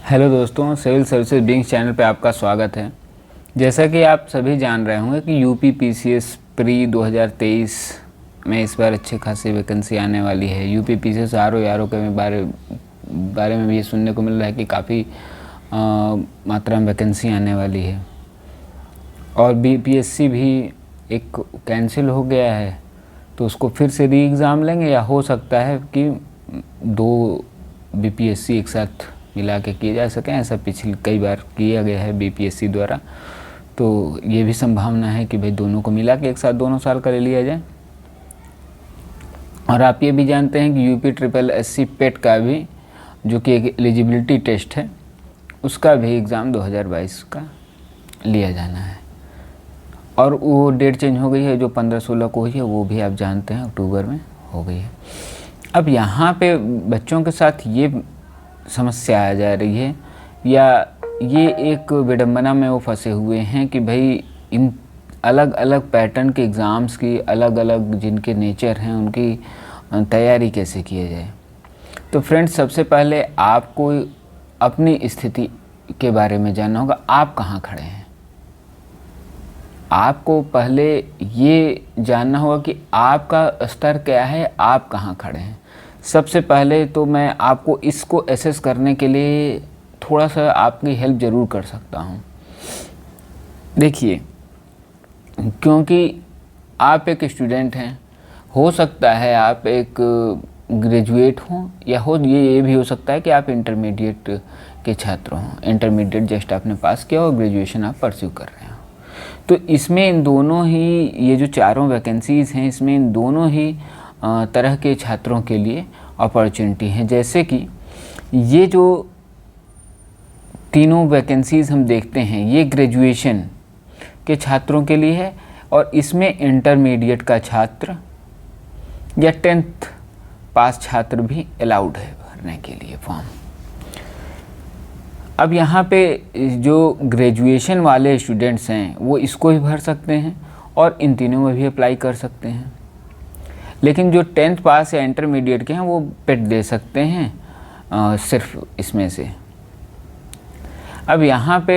Hello दोस्तों, civil services Bing channel पे आपका स्वागत है। जैसा कि आप सभी जान रहे होंगे कि यूपी पीसीएस प्री 2023 में इस बार अच्छी खासी वैकेंसी आने वाली है। यूपी पीसीएस आरओ के बारे में भी ये सुनने को मिल रहा है कि काफ़ी मात्रा में वैकेंसी आने वाली है। और बीपीएससी भी एक कैंसिल हो गया है, तो उसको फिर से री एग्ज़ाम लेंगे या हो सकता है कि 2 बीपीएससी एक साथ मिला के किए जा सकें। ऐसा पिछले कई बार किया गया है बीपीएससी द्वारा, तो ये भी संभावना है कि भाई दोनों को मिला के एक साथ दोनों साल का ले लिया जाए। और आप ये भी जानते हैं कि यूपी ट्रिपल एससी पेट का भी, जो कि एक एलिजिबिलिटी टेस्ट है, उसका भी एग्ज़ाम 2022 का लिया जाना है। और वो डेट चेंज हो गई है, जो 15-16 को हुई है वो भी आप जानते हैं अक्टूबर में हो गई है। अब यहाँ पे बच्चों के साथ ये समस्या आ जा रही है, या ये एक विडंबना में वो फंसे हुए हैं कि भाई इन अलग अलग पैटर्न के एग्ज़ाम्स की अलग अलग जिनके नेचर हैं उनकी तैयारी कैसे किया जाए। तो फ्रेंड्स, सबसे पहले आपको अपनी स्थिति के बारे में जानना होगा। आप कहाँ खड़े हैं, आपको पहले ये जानना होगा कि आपका स्तर क्या है, आप कहाँ खड़े हैं। सबसे पहले तो मैं आपको इसको एसेस करने के लिए थोड़ा सा आपकी हेल्प ज़रूर कर सकता हूँ। देखिए, क्योंकि आप एक स्टूडेंट हैं, हो सकता है आप एक ग्रेजुएट हों, या ये भी हो सकता है कि आप इंटरमीडिएट के छात्र हों। इंटरमीडिएट जस्ट आपने पास किया और ग्रेजुएशन आप परस्यू कर रहे हो। तो इसमें इन दोनों ही, ये जो चारों वैकेंसीज़ हैं, इसमें इन दोनों ही तरह के छात्रों के लिए अपॉर्चुनिटी है। जैसे कि ये जो तीनों वैकेंसीज़ हम देखते हैं, ये ग्रेजुएशन के छात्रों के लिए है, और इसमें इंटरमीडिएट का छात्र या 10th पास छात्र भी अलाउड है भरने के लिए फॉर्म। अब यहाँ पे जो ग्रेजुएशन वाले स्टूडेंट्स हैं वो इसको भी भर सकते हैं और इन तीनों में भी अप्लाई कर सकते हैं। लेकिन जो 10th पास या इंटरमीडिएट के हैं वो पेट दे सकते हैं सिर्फ इसमें से। अब यहाँ पे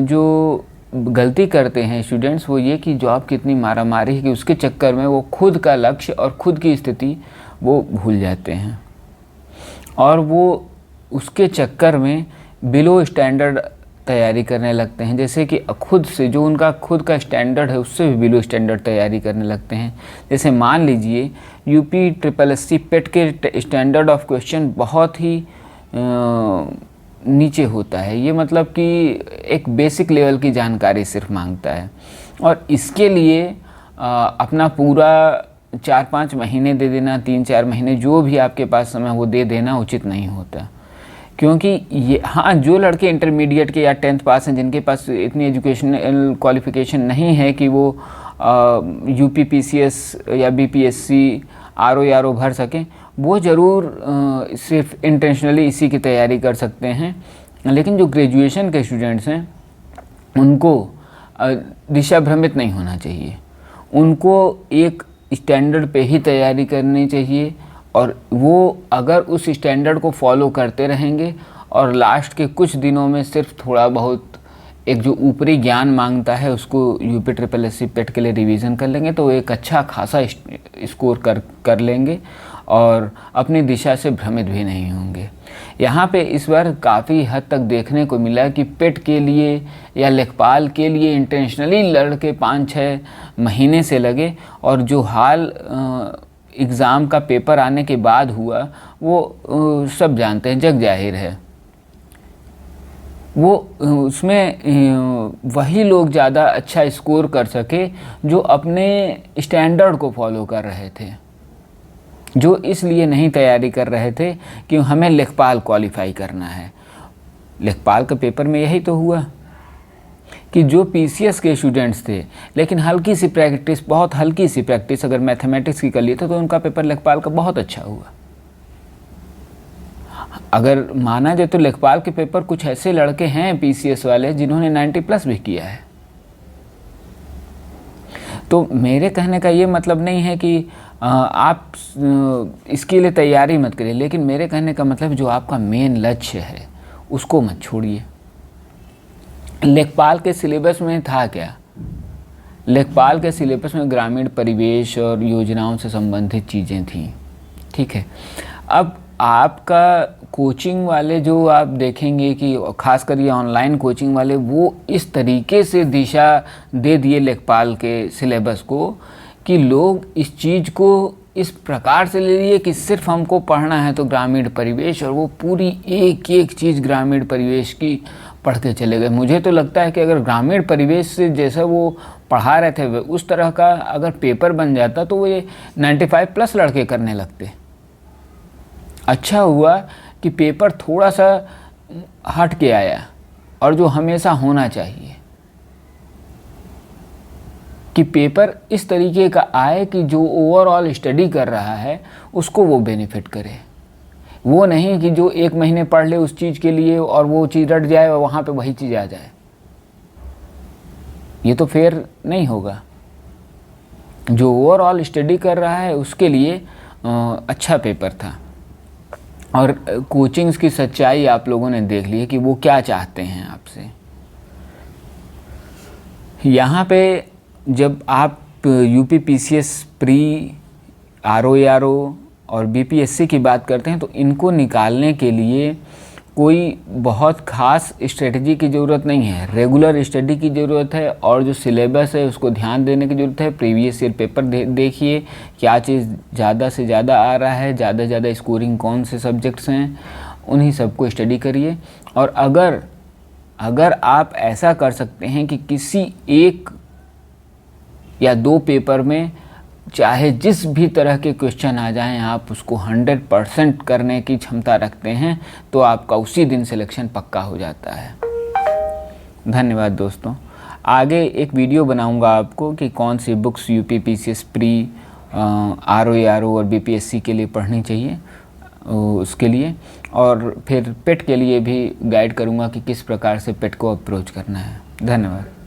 जो गलती करते हैं स्टूडेंट्स वो ये कि जॉब कितनी मारामारी है कि उसके चक्कर में वो खुद का लक्ष्य और खुद की स्थिति वो भूल जाते हैं, और वो उसके चक्कर में बिलो स्टैंडर्ड तैयारी करने लगते हैं। जैसे कि खुद से जो उनका खुद का स्टैंडर्ड है उससे भी बिलो स्टैंडर्ड तैयारी करने लगते हैं। जैसे मान लीजिए यूपी ट्रिपल एससी पेट के स्टैंडर्ड ऑफ क्वेश्चन बहुत ही नीचे होता है। ये मतलब कि एक बेसिक लेवल की जानकारी सिर्फ मांगता है, और इसके लिए अपना पूरा 4-5 महीने दे देना, 3-4 महीने जो भी आपके पास समय वो दे देना उचित नहीं होता। क्योंकि ये, हाँ, जो लड़के इंटरमीडिएट के या 10th पास हैं जिनके पास इतनी एजुकेशनल क्वालिफिकेशन नहीं है कि वो यूपी पीसीएस या बीपीएससी आरओ भर सकें, वो ज़रूर सिर्फ इंटेंशनली इसी की तैयारी कर सकते हैं। लेकिन जो ग्रेजुएशन के स्टूडेंट्स हैं उनको दिशा भ्रमित नहीं होना चाहिए। उनको एक स्टैंडर्ड पे ही तैयारी करनी चाहिए, और वो अगर उस स्टैंडर्ड को फॉलो करते रहेंगे और लास्ट के कुछ दिनों में सिर्फ थोड़ा बहुत एक जो ऊपरी ज्ञान मांगता है उसको यूपी ट्रिपल एससी पेट के लिए रिवीजन कर लेंगे, तो एक अच्छा खासा स्कोर कर लेंगे और अपनी दिशा से भ्रमित भी नहीं होंगे। यहाँ पे इस बार काफ़ी हद तक देखने को मिला कि पेट के लिए या लेखपाल के लिए इंटेंशनली लड़के 5-6 महीने से लगे, और जो हाल एग्ज़ाम का पेपर आने के बाद हुआ वो सब जानते हैं, जग जाहिर है। वो उसमें वही लोग ज़्यादा अच्छा स्कोर कर सके जो अपने स्टैंडर्ड को फॉलो कर रहे थे, जो इसलिए नहीं तैयारी कर रहे थे कि हमें लेखपाल क्वालिफाई करना है। लेखपाल का पेपर में यही तो हुआ कि जो पीसीएस के स्टूडेंट्स थे लेकिन हल्की सी प्रैक्टिस, बहुत हल्की सी प्रैक्टिस अगर मैथमेटिक्स की कर लिए तो उनका पेपर लेखपाल का बहुत अच्छा हुआ। अगर माना जाए तो लेखपाल के पेपर कुछ ऐसे लड़के हैं पीसीएस वाले जिन्होंने 90+ भी किया है। तो मेरे कहने का ये मतलब नहीं है कि आप इसके लिए तैयारी मत करिए, लेकिन मेरे कहने का मतलब जो आपका मेन लक्ष्य है उसको मत छोड़िए। लेखपाल के सिलेबस में था क्या? लेखपाल के सिलेबस में ग्रामीण परिवेश और योजनाओं से संबंधित चीज़ें थीं, ठीक है। अब आपका कोचिंग वाले जो आप देखेंगे कि खासकर ये ऑनलाइन कोचिंग वाले, वो इस तरीके से दिशा दे दिए लेखपाल के सिलेबस को कि लोग इस चीज़ को इस प्रकार से ले लिए कि सिर्फ हमको पढ़ना है तो ग्रामीण परिवेश, और वो पूरी एक एक चीज़ ग्रामीण परिवेश की पढ़ के चले गए। मुझे तो लगता है कि अगर ग्रामीण परिवेश से जैसा वो पढ़ा रहे थे उस तरह का अगर पेपर बन जाता तो वो ये 95+ लड़के करने लगते। अच्छा हुआ कि पेपर थोड़ा सा हट के आया, और जो हमेशा होना चाहिए कि पेपर इस तरीके का आए कि जो ओवरऑल स्टडी कर रहा है उसको वो बेनिफिट करे। वो नहीं कि जो 1 महीने पढ़ ले उस चीज़ के लिए और वो चीज़ रट जाए और वहाँ पे वही चीज़ आ जाए, ये तो फेयर नहीं होगा। जो ओवरऑल स्टडी कर रहा है उसके लिए अच्छा पेपर था। और कोचिंग्स की सच्चाई आप लोगों ने देख ली है कि वो क्या चाहते हैं आपसे। यहाँ पे जब आप UPPCS प्री, RO और BPSC की बात करते हैं तो इनको निकालने के लिए कोई बहुत ख़ास स्ट्रेटजी की ज़रूरत नहीं है, रेगुलर स्टडी की ज़रूरत है, और जो सिलेबस है उसको ध्यान देने की ज़रूरत है। प्रीवियस ईयर पेपर देखिए, क्या चीज़ ज़्यादा से ज़्यादा आ रहा है, ज़्यादा से ज़्यादा स्कोरिंग कौन से सब्जेक्ट्स हैं, उन्हीं सबको स्टडी करिए। और अगर आप ऐसा कर सकते हैं कि किसी 1 या 2 पेपर में चाहे जिस भी तरह के क्वेश्चन आ जाएं आप उसको 100% करने की क्षमता रखते हैं तो आपका उसी दिन सिलेक्शन पक्का हो जाता है। धन्यवाद दोस्तों। आगे एक वीडियो बनाऊंगा आपको कि कौन सी बुक्स UPPCS प्री, RO और BPSC के लिए पढ़नी चाहिए उसके लिए, और फिर पेट के लिए भी गाइड करूंगा कि किस प्रकार से पेट को अप्रोच करना है। धन्यवाद।